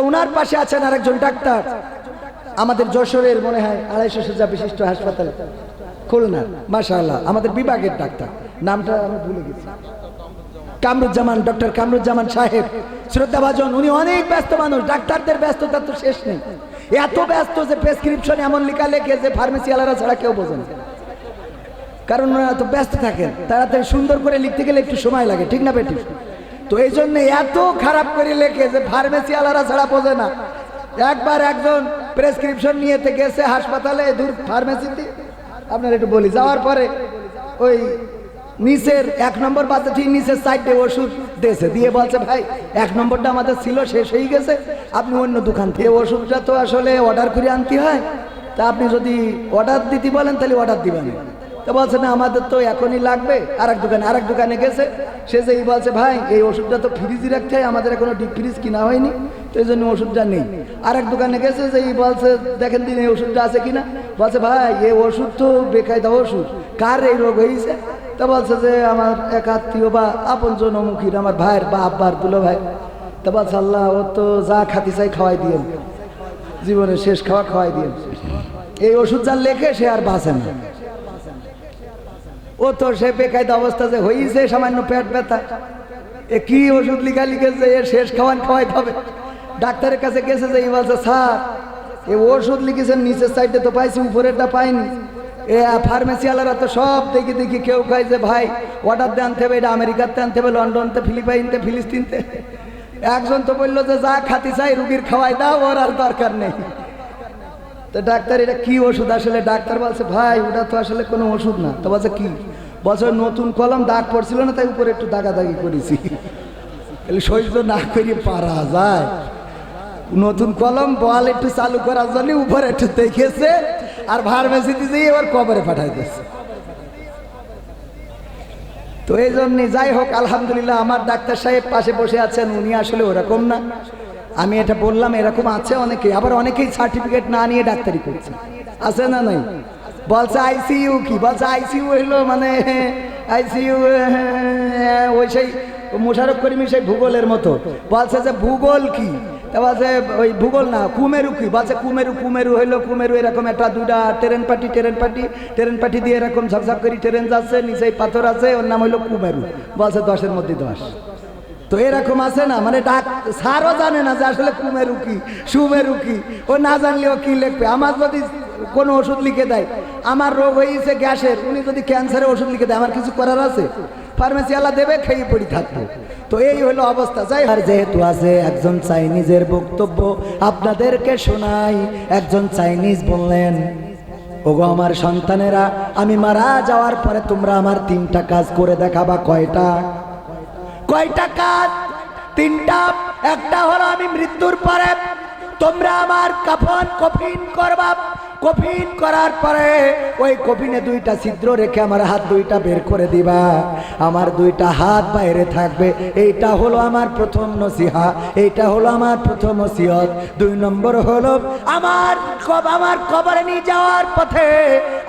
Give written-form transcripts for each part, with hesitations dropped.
উনার পাশে আছেন আরেকজন ডাক্তার, আমাদের যশোরের মনে হয় 250 শয্যা বিশিষ্ট হাসপাতাল খুলনা, মাশাআল্লাহ আমাদের বিভাগের ডাক্তার, নামটা আমি ভুলে গেছি, কামরুজ্জামান, ডক্টর কামরুজ্জামান সাহেব, শ্রদ্ধাভাজন। উনি অনেক ব্যস্ত মানুষ, ডাক্তারদের ব্যস্ততা তো শেষ নেই, এত ব্যস্ত যে প্রেসক্রিপশন এমন লেখা লেখে যে ফার্মেসি আলাদা ছাড়া কেউ বোঝে না, কারণ ওনারা তো ব্যস্ত থাকেন, তাড়াতাড়ি সুন্দর করে লিখতে গেলে একটু সময় লাগে, ঠিক না বেটি? তো এই জন্য এত খারাপ করে লেখে যে ফার্মেসি আলাদা ছাড়া বোঝে না। একবার একজন প্রেসক্রিপশন নিয়ে গেছে হাসপাতালে, দূর ফার্মেসিতে, আপনার একটু বলি, যাওয়ার পরে ওই নিচের 1 নম্বর বাদে ঠিক নিচের সাইডে ওষুধ দিয়েছে, দিয়ে বলছে ভাই 1 নম্বরটা আমাদের ছিল, শেষ হয়ে গেছে, আপনি অন্য দোকান থেকে ওষুধটা তো আসলে অর্ডার করে আনতে হয়, তা আপনি যদি অর্ডার দিতে বলেন তাহলে অর্ডার দিবেন। তো বলছে না আমাদের তো এখনই লাগবে। আরেক দোকানে গেছে, সে যেই বলছে ভাই এই ওষুধটা তো ফ্রিজে রাখতে হয়, আমাদের এখনো ডিপ ফ্রিজ কিনা হয়নি, তো এই জন্য ওষুধটা নেই। আরেক দোকানে গেছে, যেই বলছে দেখেন দিন এই ওষুধটা আছে কিনা, বলছে ভাই এই ওষুধ তো বেকায়দা ওষুধ, কার এই রোগ হয়েছে? তা বলছে যে আমার এক আত্মীয় বা আপন জনমুখীর, আমার ভাইয়ের বা আব্বার দুলো ভাই। তা বলছে আল্লাহ, ও তো যা খাতি চাই খাওয়াই দিয়েন, জীবনের শেষ খাওয়া খাওয়াই দিয়েন, এই ওষুধ যা লেখে সে আর বাঁচে না। ও তো সে বেকায়দা অবস্থা যে হয়েছে, সামান্য পেট ব্যথা, এ কি ওষুধ লিখেছে, এর শেষ খাওয়াইতে হবে। ডাক্তারের কাছে গেছে, যে বলছে স্যার এ ওষুধ লিখেছেন নিচের সাইডে তো পাইছি, উপরেরটা পাইনি। এ ফার্মেসি ওয়ালারা তো সব দেখি কেউ কয় যে ভাই অর্ডার দিয়ে আনতে হবে, এটা আমেরিকাতে আনতে হবে, লন্ডনতে, ফিলিপাইনতে, ফিলিস্তিনতে। একজন তো বললো যে যা খাতি চাই রুগীর খাওয়াই দাও, ওর আর দরকার নেই। তো ডাক্তার এটা কি ওষুধ আসলে? ডাক্তার বলছে ভাই ওটা তো আসলে কোনো ওষুধ না। তো বলছে কি? বলছে নতুন কলম দাগ পড়ছিল না, তাই উপরে একটু দাগাদাগি করেছি। সহ্য না করিয়ে পারা যায়? নতুন কলম বল একটু চালু করার জন্য উপরে একটু দেখেছে, আর ফার্মেসিতে যেয়ে এবার কবরে পাঠাই দিয়েছে। তো এই জন্য যাই হোক, আলহামদুলিল্লাহ আমার ডাক্তার সাহেব পাশে বসে আছেন, উনি আসলে ওরকম না। আমি এটা বললাম, এরকম আছে অনেকে, আবার অনেকেই সার্টিফিকেট না নিয়ে ডাক্তারি করছে, আছে না নাই? বলছে আইসিইউ কি? বলছে আইসিইউ হইলো মানে আইসিইউ ওই সেই মোশাররফ করিমের সেই ভূগোলের মতো। বলছে যে ভূগোল কি? তা বলছে ওই ভূগোল না, কুমেরু কি? বলছে কুমেরু হইলো, কুমেরু এরকম একটা দুইটা ট্রেন পাটি দিয়ে এরকম ঝকঝক করে ট্রেন যাচ্ছে, নিচে পাথর আছে, ওর নাম হইলো কুমেরু। বলছে 10-এর মধ্যে 10। তো এরকম আছে না, মানে স্যারও জানে না যে আসলে কুমেরু কি, সুমেরু কি, ও না জানলেও কি লিখবে। আমার যদি কোনো ওষুধ লিখে দেয়, আমার রোগ হয়েছে গ্যাসের, উনি যদি ক্যান্সারের ওষুধ লিখে দেয়, আমার কিছু করার আছে? ফার্মেসি আলা দেবে, খেয়ে পড়ি থাকবো। তো এই হলো অবস্থা। যাই আর যেহেতু আছে একজন চাইনিজের বক্তব্য আপনাদেরকে শোনাই। একজন চাইনিজ বললেন, ওগো আমার সন্তানেরা, আমি মারা যাওয়ার পরে তোমরা আমার 3টা কাজ করে দেখাবা। কয়টা কাজ? 3টা। একটা হলো আমি মৃত্যুর পরে তোমরা আমার কফিন করবা। কফিন করার পরে ওই কফিনে 2টা ছিদ্র রেখে আমার হাত 2টা বের করে দিবা, আমার 2টা হাত বাইরে থাকবে। এইটা হলো আমার প্রথম নসিহা, এইটা হলো আমার প্রথম ওসিয়ত। 2 নম্বর হলো আমার কবরে নিয়ে যাওয়ার পথে,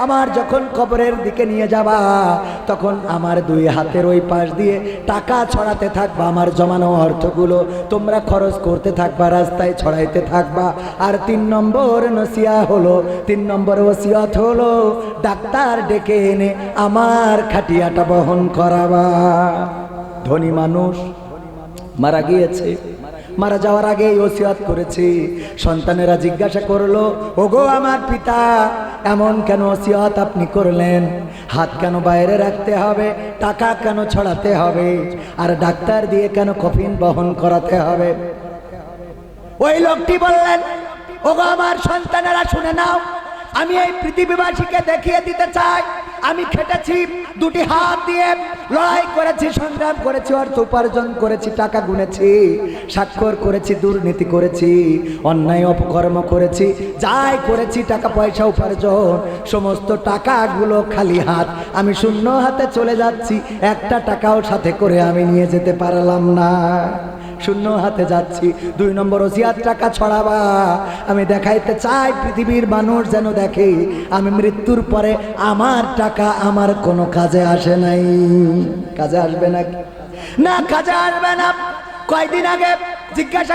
আমার যখন কবরের দিকে নিয়ে যাবা, তখন আমার 2 হাতের ওই পাশ দিয়ে টাকা ছড়াতে থাকবা, আমার জমানো অর্থগুলো তোমরা খরচ করতে থাকবা, রাস্তায় ছড়াইতে থাকবা। আর 3 নম্বর নসিহা হলো, 3 নম্বর ওসিয়ত হলো, ডাক্তার ডেকে এনে আমার খাটিয়াটা বহন করাবা। ধনী মানুষ মারা গিয়েছে, মারা যাওয়ার আগে ওসিয়ত করেছি। সন্তানেরা জিজ্ঞাসা করলো, ওগো আমার পিতা, এমন কেন ওসিয়ত আপনি করলেন? হাত কেন বাইরে রাখতে হবে? টাকা কেন ছড়াতে হবে? আর ডাক্তার দিয়ে কেন কফিন বহন করাতে হবে? ওই লোকটি বললেন, ওগো আমার সন্তানেরা শুনে নাও, আমি এই পৃথিবীবাসীকে দেখিয়ে দিতে চাই, আমি খেটেছি, 2টি হাত দিয়ে লড়াই করেছি, সংগ্রাম করেছি, অর্থ উপার্জন করেছি, টাকা গুনেছি, স্বাক্ষর করেছি, দুর্নীতি করেছি, অন্যায় অপকর্ম করেছি, যাই করেছি টাকা পয়সা উপার্জন, সমস্ত টাকাগুলো খালি হাত, আমি শূন্য হাতে চলে যাচ্ছি, একটা টাকাও সাথে করে আমি নিয়ে যেতে পারলাম না, শূন্য হাতে যাচ্ছি। 2 নম্বর ওসিয়ত, টাকা ছড়াবা। আমি দেখাইতে চাই পৃথিবীর মানুষ যেন দেখে আমি মৃত্যুর পরে আমার টাকা আমার কোনো কাজে আসে নাই। কাজে আসবে নাকি? না, কাজে আসবে না। কয়দিন আগে জিজ্ঞাসা